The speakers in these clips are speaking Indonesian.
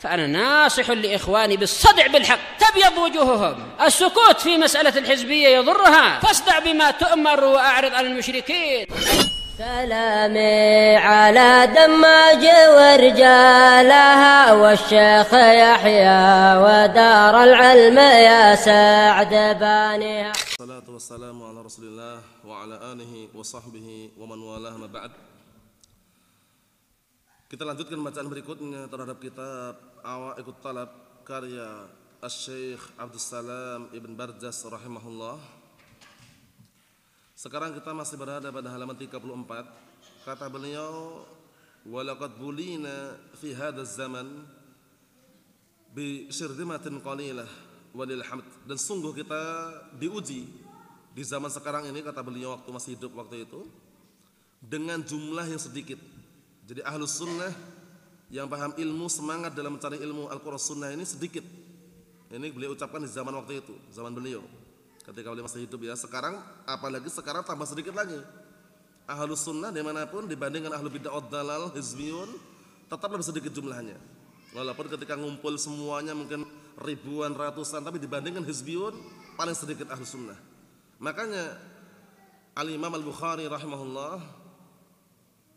فأنا ناصح لإخواني بالصدع بالحق تبيض وجوههم. السكوت في مسألة الحزبية يضرها، فاصدع بما تؤمر وأعرض عن المشركين. سلامي على دماج ورجالها والشيخ يحيى ودار العلم يا سعد بانيها. الصلاة والسلام على رسول الله وعلى آله وصحبه ومن والاه ما بعد. Kita lanjutkan bacaan berikutnya terhadap kitab Awaiqut Talab karya Asy-Syaikh Abdus Salam Ibn Barjas rahimahullah. Sekarang kita masih berada pada halaman 34. Kata beliau, "Walaqad bulina fi hadzal zaman bi syirdimatin qalilah walil hamd." Dan sungguh kita diuji di zaman sekarang ini, kata beliau waktu masih hidup waktu itu, dengan jumlah yang sedikit. Jadi ahlus sunnah yang paham ilmu, semangat dalam mencari ilmu Al-Quran sunnah ini sedikit. Ini beliau ucapkan di zaman waktu itu, zaman beliau ketika beliau masih hidup ya. Sekarang apalagi sekarang tambah sedikit lagi. Ahlus sunnah dimanapun dibandingkan ahlu bid'ah dalal hizbiyun tetap lebih sedikit jumlahnya. Walaupun ketika ngumpul semuanya mungkin ribuan, ratusan, tapi dibandingkan hizbiyun paling sedikit ahlus sunnah. Makanya Al-Imam Al-Bukhari rahimahullah,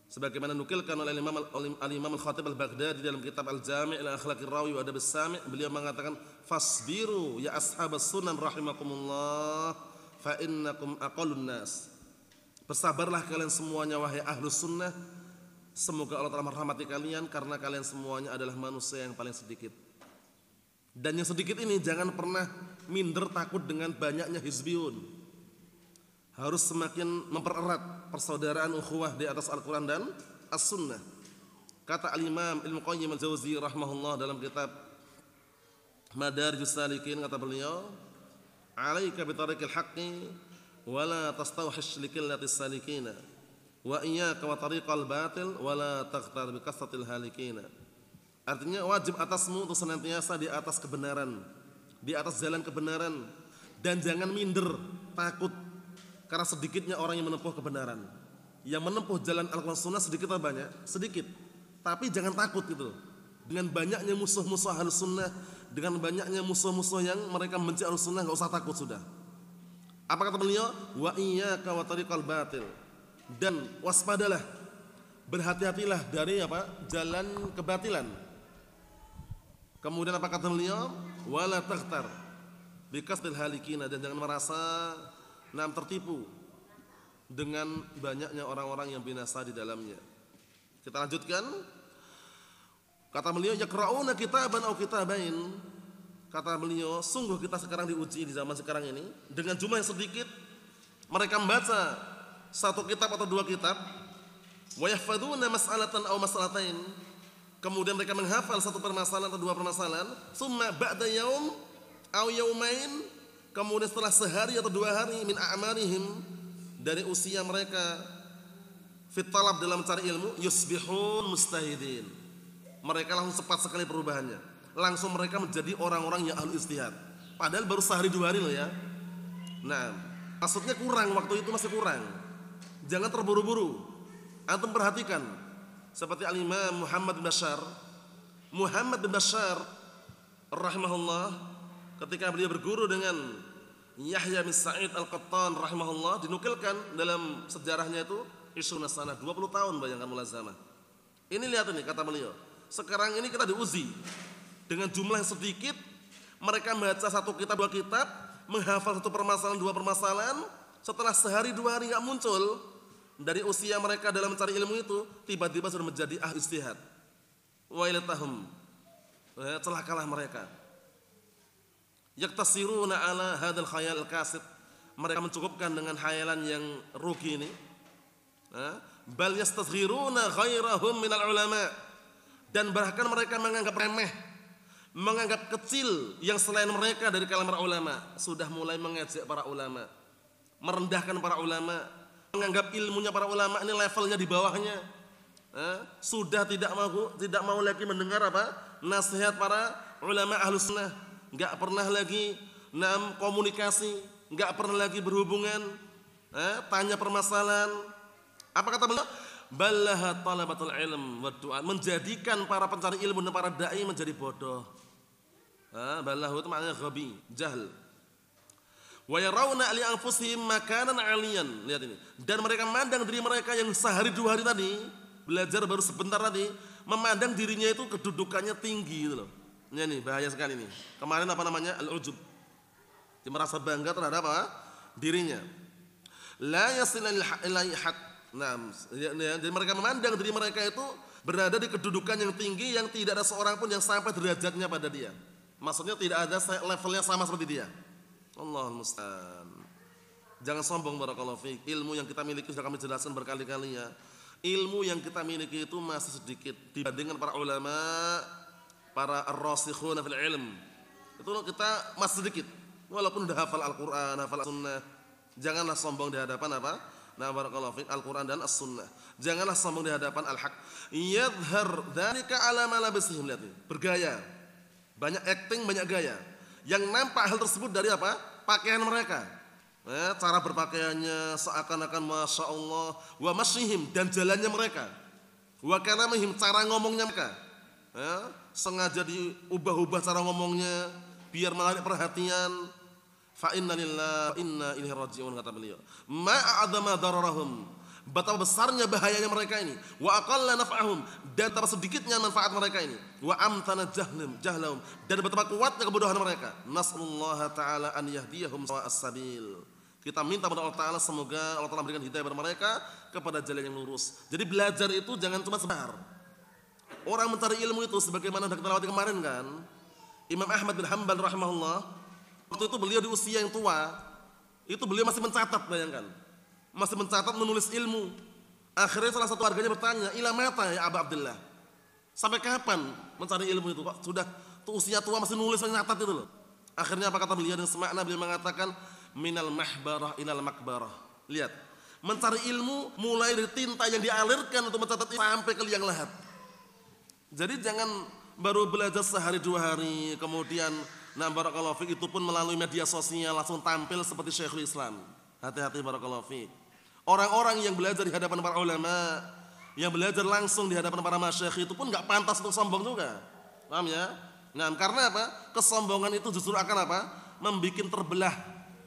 sebagaimana nukilkan oleh Al-Imam Al-Khatib Al-Baghdadi dalam kitab Al-Jami' ila Akhlaqir Rawi wa Adabis Sami', beliau mengatakan, "Fasbiru ya ashabas sunan rahimakumullah fa innakum aqallun nas." Bersabarlah kalian semuanya wahai ahlus sunnah, semoga Allah telah merahmati kalian karena kalian semuanya adalah manusia yang paling sedikit. Dan yang sedikit ini jangan pernah minder takut dengan banyaknya hizbiyun. Harus semakin mempererat persaudaraan ukhuwah di atas Al-Quran dan As-Sunnah. Kata Al-Imam Ibnu Qayyim Al-Jauzi rahimahullah dalam kitab Madarijus Salikin, kata beliau, "Alaika bitariqil haqqi wa la tastawhish liqillatis salikina wa iyyaka wa tariqal batil wa la taghtar bi kasratil halikina." Artinya wajib atasmu untuk senantiasa di atas kebenaran, di atas jalan kebenaran, dan jangan minder, takut karena sedikitnya orang yang menempuh kebenaran. Yang menempuh jalan Al-Quran Sunnah sedikit atau banyak? Sedikit. Tapi jangan takut gitu. Dengan banyaknya musuh-musuh Ahlus Sunnah, dengan banyaknya musuh-musuh yang mereka membenci Ahlus Sunnah, enggak usah takut sudah. Apa kata beliau? Wa iyyaka wa tariqal batil. Dan waspadalah, berhati-hatilah dari apa? Jalan kebatilan. Kemudian apa kata beliau? Wala taghtar bi kasril halikina, dan jangan merasa tertipu dengan banyaknya orang-orang yang binasa di dalamnya. Kita lanjutkan. Kata beliau, "Yaqra'una kitaban aw kitabain." Kata beliau, sungguh kita sekarang diuji di zaman sekarang ini dengan jumlah yang sedikit. Mereka membaca satu kitab atau dua kitab. Wa yahfaduna mas'alatan aw mas'alatain. Kemudian mereka menghafal satu permasalahan atau dua permasalahan. Summa ba'da yaum aw yaumain, kemudian setelah sehari atau dua hari, min a'marihim, dari usia mereka, fit talab, dalam mencari ilmu, yusbihun mustahidin, mereka langsung cepat sekali perubahannya, langsung mereka menjadi orang-orang yang ahli ijtihad. Padahal baru sehari dua hari loh ya. Nah, maksudnya kurang, waktu itu masih kurang. Jangan terburu-buru. Antum perhatikan seperti Al-Imam Muhammad bin Bashar rahimahullah, ketika beliau berguru dengan Yahya bin Sa'id Al-Qattan rahimahullah, dinukilkan dalam sejarahnya itu isruna sanah, 20 tahun bayangkan mulazamah. Ini lihat ini kata beliau, sekarang ini kita diuji dengan jumlah yang sedikit. Mereka membaca satu kitab dua kitab, menghafal satu permasalahan dua permasalahan, setelah sehari dua hari enggak muncul dari usia mereka dalam mencari ilmu itu, tiba-tiba sudah menjadi ahli ijtihad. Wailatahum, celakalah mereka. Yaktasiruna ala hadal khayal kasid, mereka mencukupkan dengan khayalan yang rugi ini. Bal yastasghiruna ghairahum minal ulama, dan bahkan mereka menganggap remeh, menganggap kecil yang selain mereka dari kalangan para ulama. Sudah mulai mengejek para ulama, merendahkan para ulama, menganggap ilmunya para ulama ini levelnya di bawahnya. Sudah tidak mau lagi mendengar apa? Nasihat para ulama Ahlus Sunnah. Enggak pernah lagi komunikasi, enggak pernah lagi berhubungan, tanya permasalahan. Apa kata beliau? Ballaha talabatul ilm wa du'a, menjadikan para pencari ilmu dan para dai menjadi bodoh. Ballahu itu maknanya ghabi, jahl. Wa yarawna li anfusihim makanan 'aliyan. Lihat ini. Dan mereka memandang diri mereka yang sehari dua hari tadi, belajar baru sebentar tadi, memandang dirinya itu kedudukannya tinggi gitu loh. Ini bahaya sekali ini. Kemarin apa namanya? Al-ujub. Dia merasa bangga terhadap apa? Dirinya. La yasil ilaihi haq. Nah, jadi mereka memandang diri mereka itu berada di kedudukan yang tinggi yang tidak ada seorang pun yang sampai derajatnya pada dia. Maksudnya tidak ada levelnya sama seperti dia. Allahul musta'an. Jangan sombong barakallahu fiik. Ilmu yang kita miliki sudah kami jelaskan berkali-kali ya. Ilmu yang kita miliki itu masih sedikit dibandingkan para ulama, para ar-rasikhuna fil ilm. Itu kita masih sedikit. Walaupun sudah hafal Al-Qur'an, hafal As-Sunnah, janganlah sombong di hadapan apa? Nah, barakallahu fiik, Al-Qur'an dan As-Sunnah. Janganlah sombong di hadapan Al-Haq. Yadhhar dzalika ala malabisihim, lihat ini. Bergaya. Banyak acting, banyak gaya. Yang nampak hal tersebut dari apa? Pakaian mereka. Cara berpakaiannya seakan-akan Masya Allah. Wa masyihim, dan jalannya mereka. Wa kalamihim, cara ngomongnya mereka. Sengaja diubah-ubah cara ngomongnya biar menarik perhatian. Fa inna lillahi wa inna ilaihi raji'un, kata beliau. Ma a'dzama dararahum, betapa besarnya bahayanya mereka ini. Wa aqalla naf'ahum, dan betapa sedikitnya manfaat mereka ini. Wa amtana jahlahum, dan betapa kuatnya kebodohan mereka. Nas'alullaha ta'ala an yahdiyahum sawa'as sabil. Kita minta kepada Allah Ta'ala semoga Allah Ta'ala berikan hidayah kepada mereka kepada jalan yang lurus. Jadi belajar itu jangan cuma sebentar. Orang mencari ilmu itu sebagaimana sudah kita lewati kemarin kan. Imam Ahmad bin Hanbal rahimahullah, waktu itu beliau di usia yang tua, itu beliau masih mencatat, bayangkan. Masih mencatat, menulis ilmu. Akhirnya salah satu warganya bertanya, ila mata ya Aba Abdullah, sampai kapan mencari ilmu itu? Kok sudah tuh usia tua masih nulis, masih mencatat itu loh. Akhirnya apa kata beliau dengan semakna? Beliau mengatakan, minal mahbarah ilal makbarah. Lihat, mencari ilmu mulai dari tinta yang dialirkan untuk mencatat sampai ke liang lahat. Jadi jangan baru belajar sehari dua hari, kemudian nah barakallahu fiik itu pun melalui media sosial langsung tampil seperti Syekhul Islam. Hati-hati barakallahu fiik. Orang-orang yang belajar di hadapan para ulama, yang belajar langsung di hadapan para masyayikh itu pun enggak pantas untuk sombong juga. Paham ya? Nah, karena apa? Kesombongan itu justru akan apa? Membikin terbelah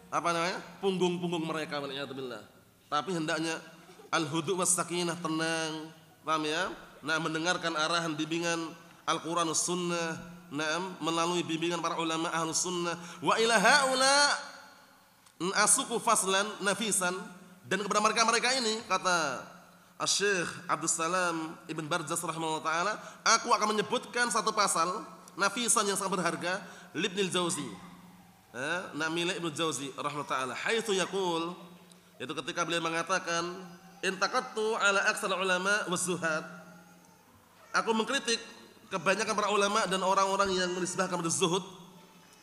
apa namanya? Punggung-punggung mereka, waliyadzubillah. Tapi hendaknya al-hudu' was sakinah, tenang. Paham ya? Nah, mendengarkan arahan bimbingan Al-Qur'an was sunnah. Naam, melalui bimbingan para ulama ahlus sunnah. Wa ila haula asuku faslan nafisan, dan kepada mereka ini kata Asy-Syaikh Abdus Salam Ibn Barzaz rahimahullah taala, aku akan menyebutkan satu pasal nafisan yang sangat berharga Ibnul Jauzi. Milik Ibnu Jauzi rahimahullah taala, haitsu yaqul, yaitu ketika beliau mengatakan intaqattu ala aksar ulama waz zuhad, aku mengkritik kebanyakan para ulama dan orang-orang yang menisbahkan kepada zuhud,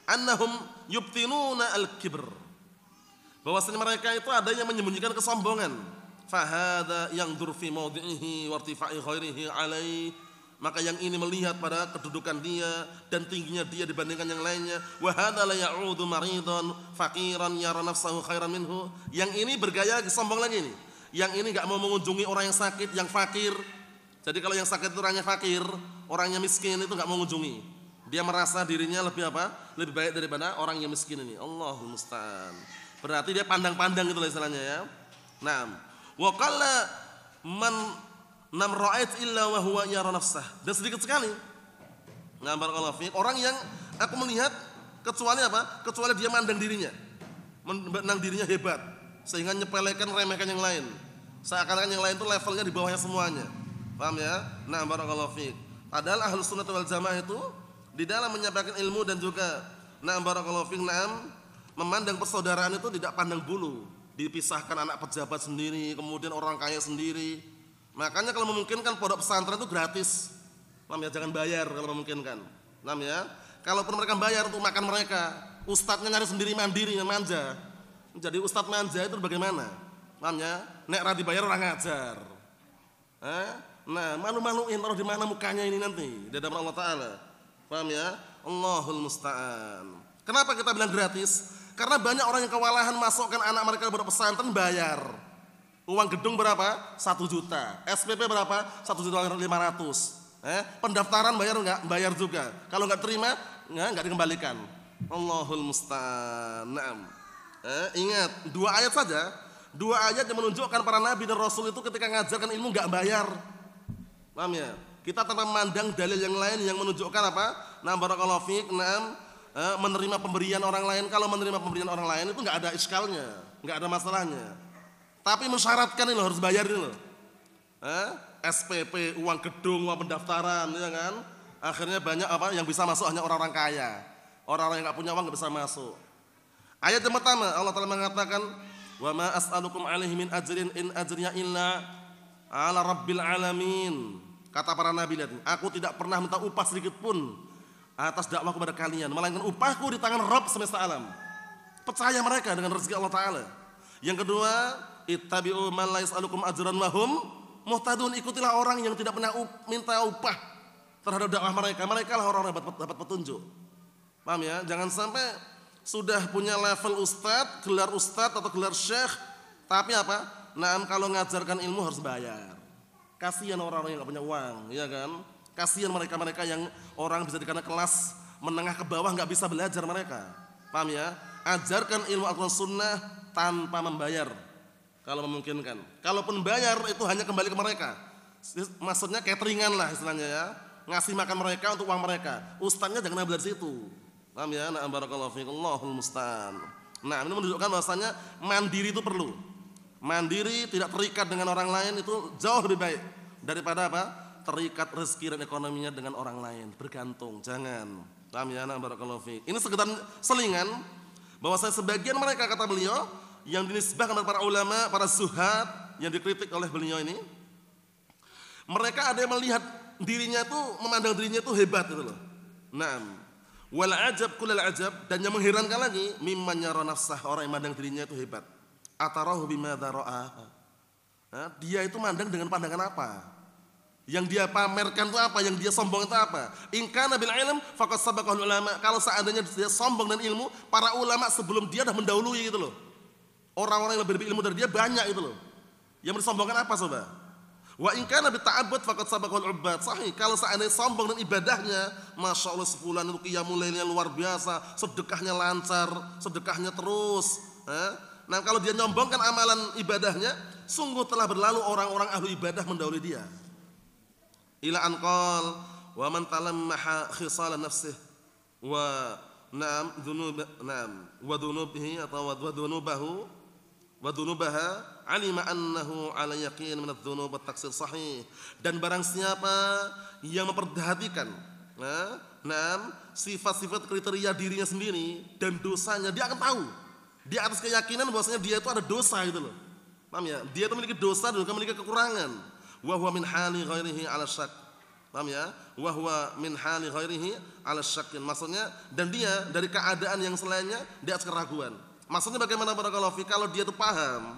annahum yubtinuna al-kibr, bahwasanya mereka itu ada yang menyembunyikan kesombongan. Fahada yanzur fi mawdi'ihi wa irtifai ghairihi alaihi, maka yang ini melihat pada kedudukan dia dan tingginya dia dibandingkan yang lainnya. Wa hadza la ya'udu maridan faqiran yara nafsahu khairan minhu, yang ini bergaya sombong lagi nih. Yang ini enggak mau mengunjungi orang yang sakit, yang fakir. Jadi kalau yang sakit itu orangnya fakir, orangnya miskin itu enggak mau mengunjungi. Dia merasa dirinya lebih apa? Lebih baik daripada orang yang miskin ini. Allahul musta'an. Berarti dia pandang-pandang itu istilahnya ya. Naam. Wa qalla man nam ra'ait illa wa huwa yara nafsah. Dan sedikit sekali. Nah, barakallahu fiik, orang yang aku melihat kecuali apa? Kecuali dia mandang dirinya. Mandang dirinya hebat sehingga nyepelekan, remehkan yang lain. Seakan-akan yang lain itu levelnya di bawahnya semuanya. Paham ya? Nah, barakallahu fiik. Padahal Ahlus Sunnah wal Jamaah itu di dalam menyampaikan ilmu dan juga nah barakallahu fiik, memandang persaudaraan itu tidak pandang bulu, dipisahkan anak pejabat sendiri, kemudian orang kaya sendiri. Makanya kalau memungkinkan pondok pesantren itu gratis. Paham ya? Jangan bayar kalau memungkinkan. Paham ya? Kalaupun mereka bayar untuk makan mereka, ustadznya nyari sendiri mandiri, manja. Jadi ustadz manja itu bagaimana? Paham ya? Nek ra dibayar orang ngajar. Nah, malu-maluin taruh di mana mukanya ini nanti di hadapan Allah Ta'ala. Paham ya? Allahul musta'an. Kenapa kita bilang gratis? Karena banyak orang yang kewalahan masukkan anak mereka ke pondok pesantren bayar. Uang gedung berapa? 1 juta. SPP berapa? 1.500.000. Pendaftaran bayar enggak? Bayar juga. Kalau enggak terima, enggak dikembalikan. Allahul musta'an. Ingat, 2 ayat saja. 2 ayat yang menunjukkan para nabi dan rasul itu ketika ngajarkan ilmu enggak bayar. Paham ya? Kita tanpa memandang dalil yang lain yang menunjukkan apa? Barakallahu fiik, menerima pemberian orang lain. Kalau menerima pemberian orang lain itu enggak ada iskalnya, enggak ada masalahnya. Tapi mensyaratkan ini loh, harus bayar ini loh. SPP, uang gedung, uang pendaftaran, ya kan? Akhirnya banyak apa yang bisa masuk hanya orang-orang kaya. Orang-orang yang enggak punya uang enggak bisa masuk. Ayat yang pertama Allah Ta'ala mengatakan, "Wa ma as'alukum 'alaihi min ajrin in ajriya illa 'ala rabbil alamin." Kata para nabi, lihat, aku tidak pernah minta upah sedikit pun atas dakwah kepada kalian, melainkan upahku di tangan Rabb semesta alam. Percaya mereka dengan rezeki Allah Ta'ala. Yang kedua, ittabi'u man la yas'alukum ajran wa hum muhtadun. Ikutilah orang yang tidak pernah minta upah terhadap dakwah mereka. Mereka lah orang-orang yang dapat petunjuk. Paham ya? Jangan sampai sudah punya level ustadz, gelar ustadz atau gelar syekh, tapi apa? Kalau ngajarkan ilmu harus bayar. Kasihan orang-orang yang enggak punya uang, ya kan? Kasihan mereka-mereka yang orang bisa dikatakan kelas menengah ke bawah enggak bisa belajar mereka. Paham ya? Ajarkan ilmu Al-Qur'an Sunnah tanpa membayar. Kalau memungkinkan. Kalaupun bayar itu hanya kembali ke mereka. Maksudnya cateringan lah istilahnya ya. Ngasih makan mereka untuk uang mereka. Ustaznya jangan ambil dari situ. Paham ya? Barakallahu fiik, Allahul musta'an. Ini menunjukkan bahwasanya mandiri itu perlu. Mandiri tidak terikat dengan orang lain itu jauh lebih baik daripada apa? Terikat rezeki dan ekonominya dengan orang lain, bergantung. Jangan. Paham ya? Barakallahu fiik. Ini sekedar selingan bahwasanya sebagian mereka, kata beliau, yang dinisbahkan kepada para ulama, para zuhad yang dikritik oleh beliau ini, mereka ada yang melihat dirinya itu, memandang dirinya itu hebat itu loh. Wal ajab kullal ajab, dan yang mengherankan lagi, mimman yara nafsah, orang yang memandang dirinya itu hebat. Atarahu bimadza ra'a. Dia itu mandang dengan pandangan apa? Yang dia pamerkan itu apa? Yang dia sombong itu apa? In kana bil ilm faqad sabaqahul ulama. Kalau seandainya dia sombong dan ilmu, para ulama sebelum dia dah mendahului gitu loh. Orang-orang yang lebih ilmu dari dia banyak itu loh. Yang disombongkan apa coba? Wa in kana bi ta'abbud faqad sabaqahul ubbad. Sahih, kalau seandainya sombong dan ibadahnya, Masya Allah sebulan itu qiyamul lailnya luar biasa, sedekahnya lancar, sedekahnya terus. Kalau dia nyombongkan amalan ibadahnya, sungguh telah berlalu orang-orang ahlu ibadah mendahului dia. Ila anqal wa man talammaha khisal nafsihi wa wa dhunubihi atau wa dhunubahu wa dhunubaha alima annahu ala yaqin min adz-dzunub wa taksir sahih. Dan barang siapa yang memperhatikan sifat-sifat kriteria dirinya sendiri dan dosanya, dia akan tahu di atas keyakinan bahwasanya dia itu ada dosa gitu loh. Paham ya? Dia itu memiliki dosa dan juga memiliki kekurangan. Wa huwa min hali ghairihi 'ala syak. Paham ya? Wa huwa min hali ghairihi 'ala syak. Maksudnya, dan dia dari keadaan yang selainnya di atas keraguan. Maksudnya bagaimana barakallahu fi, kalau dia itu paham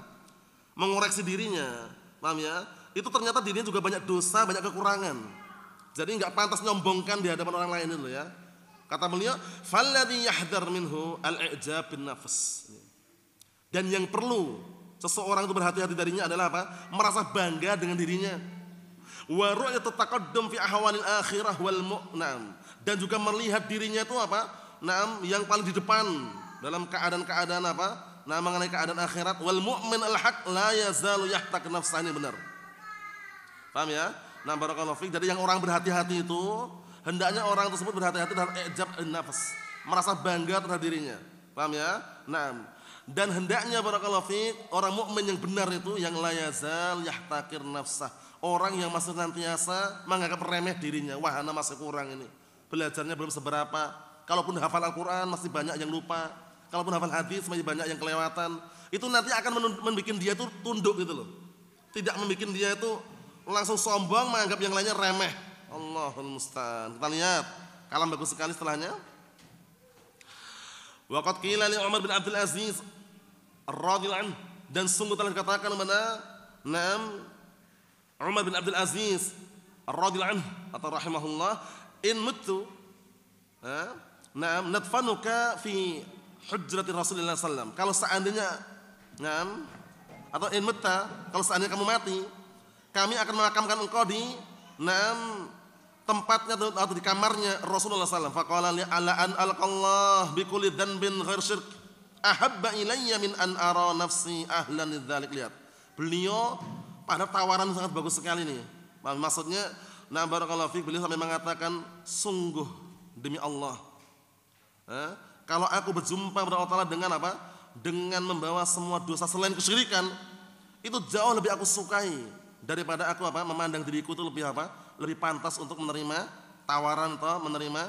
mengoreksi dirinya, paham ya? Itu ternyata dirinya juga banyak dosa, banyak kekurangan. Jadi enggak pantas nyombongkan di hadapan orang lain itu ya. Kata beliau, falladhi yahdhar minhu al-i'jab bin nafs. Dan yang perlu seseorang itu berhati-hati darinya adalah apa? Merasa bangga dengan dirinya. Wa ru'yatu taqaddum fi ahwalil akhirah wal mu'nam. Dan juga melihat dirinya itu apa? Yang paling di depan dalam keadaan-keadaan apa? Mengenai keadaan akhirat. Wal mu'min al-haq la yazalu yahtaq nafsani, benar. Paham ya? Barakallahu fiik. Jadi yang orang berhati-hati itu, hendaknya orang tersebut berhati-hati terhadap i'jab an-nafs, merasa bangga terhadap dirinya. Paham ya? Dan hendaknya barakallahu fiik, orang mukmin yang benar itu yang la yazal yahtaqir nafsah, orang yang masih senantiasa menganggap remeh dirinya. Wah, ana masih kurang ini. Belajarnya belum seberapa. Kalaupun hafal Al-Qur'an masih banyak yang lupa. Kalaupun hafal hadis masih banyak yang kelewatan. Itu nanti akan membuat dia itu tunduk gitu loh. Tidak membuat dia itu langsung sombong, menganggap yang lainnya remeh. Allahul musta'an. Kita lihat kalam bagus sekali setelahnya. Waqad qila li Umar bin Abdul Aziz radhiyallahu anhu, dan sungguh telah dikatakan kepada Umar bin Abdul Aziz radhiyallahu anhu atau rahimahullah, in muttu nadfanuka fi hujrati Rasulullah sallallahu alaihi wasallam. Kalau seandainya atau in mutta, kalau seandainya kamu mati, kami akan memakamkan engkau di tempatnya atau di kamarnya Rasulullah SAW. Faqala li ala an alqallah bi kulli dhanbin ghair syirk ahabba ilayya min an ara nafsi ahlan lidzalik. Lihat, beliau pada tawaran sangat bagus sekali nih. Maksudnya, barakallahu fiik, beliau sampai mengatakan, sungguh demi Allah, kalau aku berjumpa kepada Allah Ta'ala dengan apa? Dengan membawa semua dosa selain kesyirikan, itu jauh lebih aku sukai daripada aku apa? Memandang diriku itu lebih apa? Lebih pantas untuk menerima tawaran atau menerima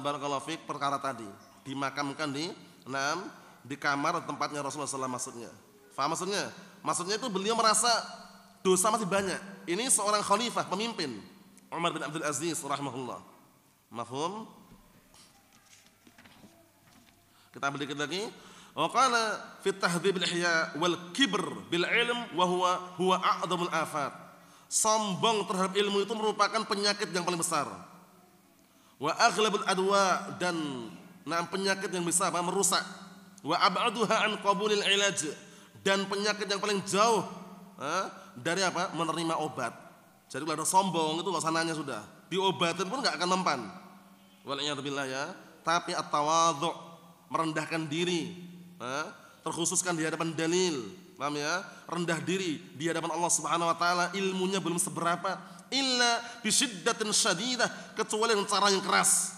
barakallahu fiik perkara tadi, dimakamkan di kamar tempatnya Rasulullah SAW maksudnya. Faham maksudnya? Maksudnya itu beliau merasa dosa masih banyak. Ini seorang khalifah, pemimpin, Umar bin Abdul Aziz rahimahullah. Mafhum? Kita ambil dikit lagi. Wa qala fi tahdhib al-ihya wal kibr bil ilm wa huwa a'dhamul afat. Sombong terhadap ilmu itu merupakan penyakit yang paling besar. Wa aghlabul adwa, dan penyakit yang bisa merusak. Wa ab'aduha an qabulil ilaj, dan penyakit yang paling jauh dari apa? Menerima obat. Jadi kalau ada sombong itu enggak usah nanya sudah. Diobatin pun enggak akan mempan. Waliyadzubillah ya. Tapi at-tawadhu, merendahkan diri, terkhususkan di hadapan dalil, paham ya? Rendah diri di hadapan Allah Subhanahu wa taala, ilmunya belum seberapa, illa bi syiddatin syadidah, kecuali dengan cara yang keras.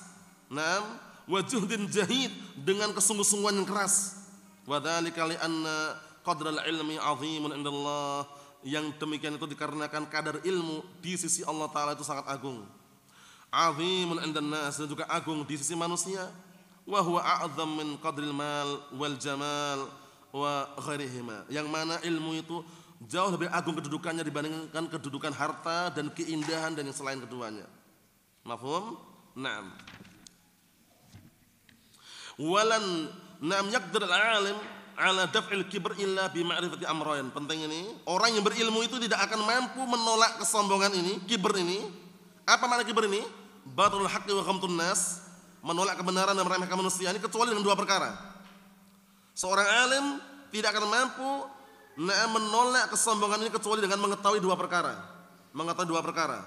Wa juhdin jahid, dengan kesungguh-sungguhan yang keras. Wa dzalika li anna qadral ilmi 'azimun 'indallah, yang demikian itu dikarenakan kadar ilmu di sisi Allah Ta'ala itu sangat agung. 'Azimun 'indan nas, dan juga agung di sisi manusia. Wa huwa a'zam min qadril mal wal jamal wa ghairihima, yang mana ilmu itu jauh lebih agung kedudukannya dibandingkan kedudukan harta dan keindahan dan yang selain keduanya. Mafhum? Naam. Walan yaqdir al-'alim ala daf'il kibr illa bi ma'rifati amrayn. Penting ini, orang yang berilmu itu tidak akan mampu menolak kesombongan ini, kibr ini. Apa makna kibr ini? Batrul haqqi wa ghamtun nas, menolak kebenaran dan meremehkan manusia, ini kecuali dengan dua perkara. Seorang alim tidak akan mampu menolak kesombongan ini kecuali dengan mengetahui dua perkara. Mengetahui dua perkara.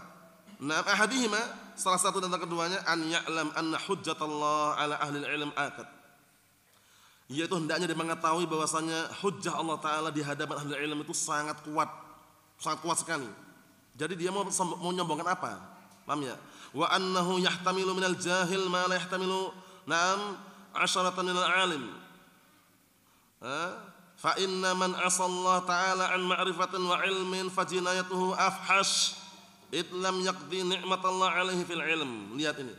Ahadihima, salah satu dan keduanya, an ya'lam anna hujjatallah ala ahli ilm akad, yaitu hendaknya dia mengetahui bahwasanya hujjah Allah Ta'ala di hadapan ahli ilm itu sangat kuat sekali. Jadi dia mau nyombongkan apa? Paham ya? Wa annahu yahtamilu minal jahil ma la yahtamilu asharatan minal alim. Fa inna man asallahu ta'ala an ma'rifatin wa ilmin fajinayatuhu afhash id lam yaqdi ni'matallah alaihi fil ilm. Lihat ini,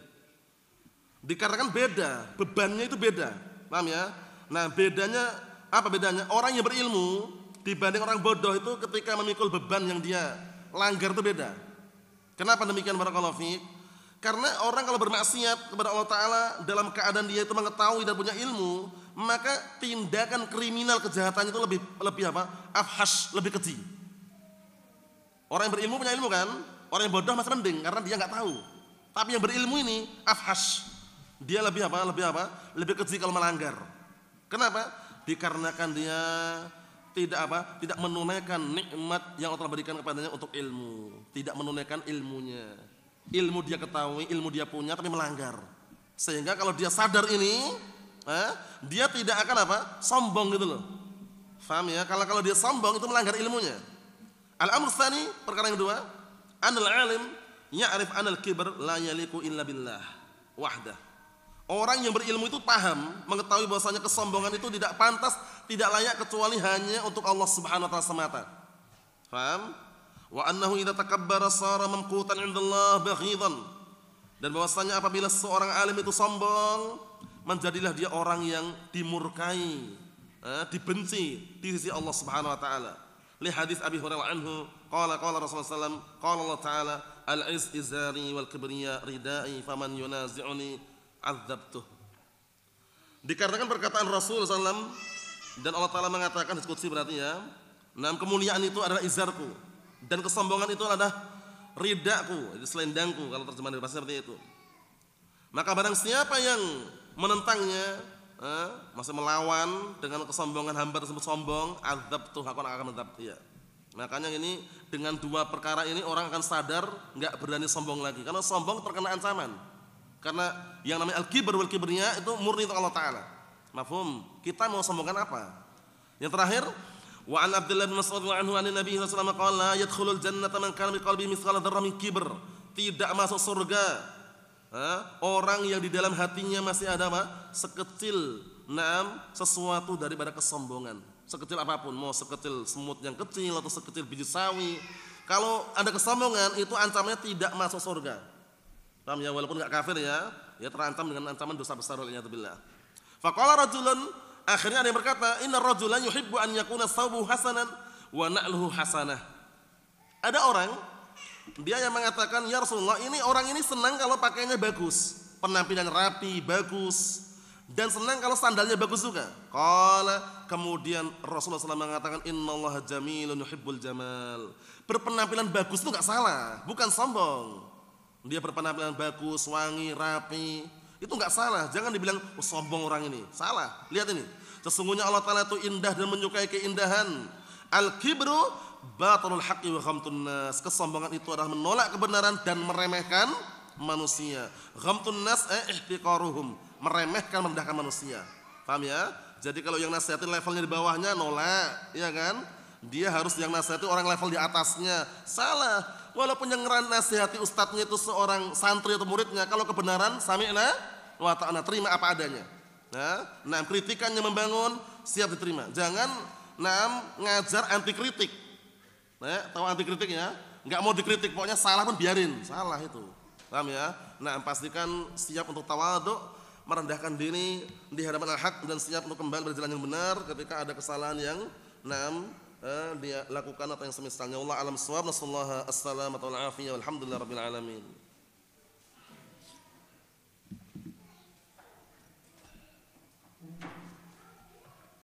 dikarenakan beda, bebannya itu beda. Paham ya? Nah, bedanya apa bedanya? Orang yang berilmu dibanding orang bodoh itu ketika memikul beban yang dia langgar itu beda. Kenapa demikian barakallahu fiik? Karena orang kalau bermaksiat kepada Allah Ta'ala dalam keadaan dia itu mengetahui dan punya ilmu, maka tindakan kriminal kejahatannya itu lebih apa? Afhash, lebih keji. Orang yang berilmu punya ilmu kan? Orang yang bodoh masih mending karena dia nggak tahu. Tapi yang berilmu ini afhash, dia lebih apa? Lebih keji kalau melanggar. Kenapa? Dikarenakan dia tidak menunaikan nikmat yang Allah berikan kepadanya untuk ilmu, tidak menunaikan ilmunya. Ilmu dia ketahui, ilmu dia punya, tapi melanggar. Sehingga kalau dia sadar ini, dia tidak akan sombong gitu loh. Faham ya? Kalau dia sombong itu melanggar ilmunya. Al-amr tsani, perkara yang kedua, anal alim ya'rif anal kibr la yaliku illa billah wahdah. Orang yang berilmu itu paham, mengetahui bahwasanya kesombongan itu tidak pantas, tidak layak kecuali hanya untuk Allah Subhanahu wa taala semata. Paham? Wa annahu idza takabbara sara mamqutan 'indallah baghidan. Dan bahwasanya apabila seorang alim itu sombong, menjadilah dia orang yang dimurkai, dibenci di sisi Allah Subhanahu wa taala. Li hadis Abi Hurairah anhu, qala Rasulullah sallallahu alaihi wasallam, qala Allah taala, al-'izz izari wal kibriya ridai faman yunazi'uni adzabtuh. Dikarenakan perkataan Rasul SAW, dan Allah Ta'ala mengatakan di Qudsi berarti ya, kemuliaan itu adalah izarku, dan kesombongan itu adalah ridaku, itu selendangku kalau terjemahan bahasa seperti itu. Maka barang siapa yang menentangnya, masih melawan dengan kesombongan hamba tersebut sombong, adzabtu aku akan adzab dia. Makanya ini dengan dua perkara ini orang akan sadar enggak berani sombong lagi. Karena sombong terkena ancaman. Karena yang namanya al-kibr wal kibriya itu murni untuk Allah Ta'ala. Mafhum? Kita mau sombongkan apa? Yang terakhir, wa an Abdullah bin Mas'ud wa anhu an Nabi sallallahu alaihi wasallam qala la yadkhulul jannata man kana bi qalbihi mithqala dzarratin min kibr. Tidak masuk surga orang yang di dalam hatinya masih ada apa? Sekecil sesuatu daripada kesombongan. Sekecil apapun, mau sekecil semut yang kecil atau sekecil biji sawi. Kalau ada kesombongan itu ancamannya tidak masuk surga. Paham ya? Walaupun enggak kafir ya terancam dengan ancaman dosa besar waliyadzubillah. Faqala rajulun, akhirnya ada yang berkata, inna rajulan yuhibbu an yakuna thawbuhu hasanan wa na'luhu hasanah. Ada orang dia yang mengatakan, ya Rasulullah, ini orang ini senang kalau pakainya bagus, penampilan rapi, bagus, dan senang kalau sandalnya bagus juga. Qala, kemudian Rasulullah SAW mengatakan, innallaha jamilun yuhibbul jamal. Berpenampilan bagus itu enggak salah, bukan sombong. Dia berpenampilan bagus, wangi, rapi, itu enggak salah. Jangan dibilang sombong orang ini. Salah. Lihat ini. Sesungguhnya Allah Ta'ala itu indah dan menyukai keindahan. Al-kibru batarul haqqi wa ghamtun nas. Kesombongan itu adalah menolak kebenaran dan meremehkan manusia. Ghamtun nas ihtiqaruhum, meremehkan, merendahkan manusia. Paham ya? Jadi kalau yang nasihatin levelnya di bawahnya nolak, ya kan? Dia harus yang nasihati orang level di atasnya. Salah. Walaupun yang nasihati ustadznya itu seorang santri atau muridnya, kalau kebenaran sami'na wa ta'na, terima apa adanya. Nah, kritikannya membangun, siap diterima. Jangan ngajar anti kritik. Tahu anti kritik ya? Enggak mau dikritik, pokoknya salah pun biarin. Salah itu. Paham ya? Nah, pastikan siap untuk tawadhu, merendahkan diri di hadapan al-haq, dan siap untuk kembali berjalan yang benar ketika ada kesalahan yang dia lakukan atau yang semisalnya. Allah alam shawab. Nasallahu as-salamata wal afiyah walhamdulillah rabbil alamin.